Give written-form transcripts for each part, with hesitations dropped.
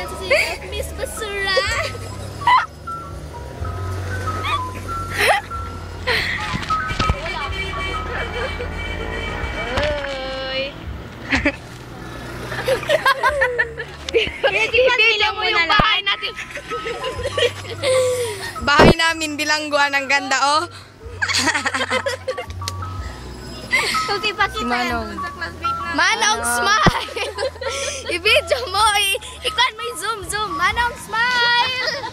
si Miss Basura. Ibilang mo yung bahay natin. Bahay namin bilangguan ang ganda, oh. Okay, pakita Manong. yan sa classmate na. Manong smile! I-video mo, ikuan mo yung zoom. Manong smile!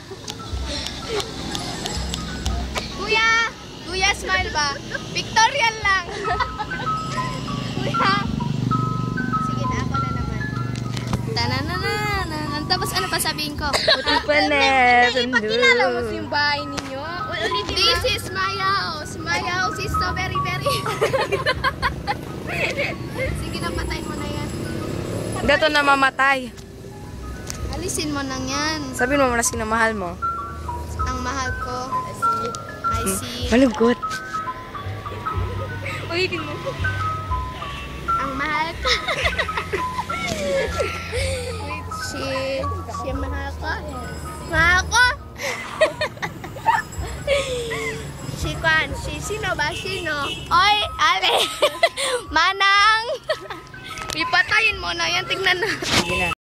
Kuya smile ba? Victorian lang. Kuya. Sige na, ako na naman. Tananananan. Tapos ano pa sabihin ko? Ipakilala mo yung bahay ninyo. This is my house. My house is so very, very... Sige na, patayin mo na yan. Dito na mamatay. Alisin mo nang yan. Sabihin mo muna sinamahal mo. Ang mahal ko. I see. Malungkot. Ulitin mo. Ang mahal ko. Si mahal ko. Mahal ko. Sino ba? Sino? Oy, Ale. Manang. Ipatayin mo na yan. Tingnan na. Sige na.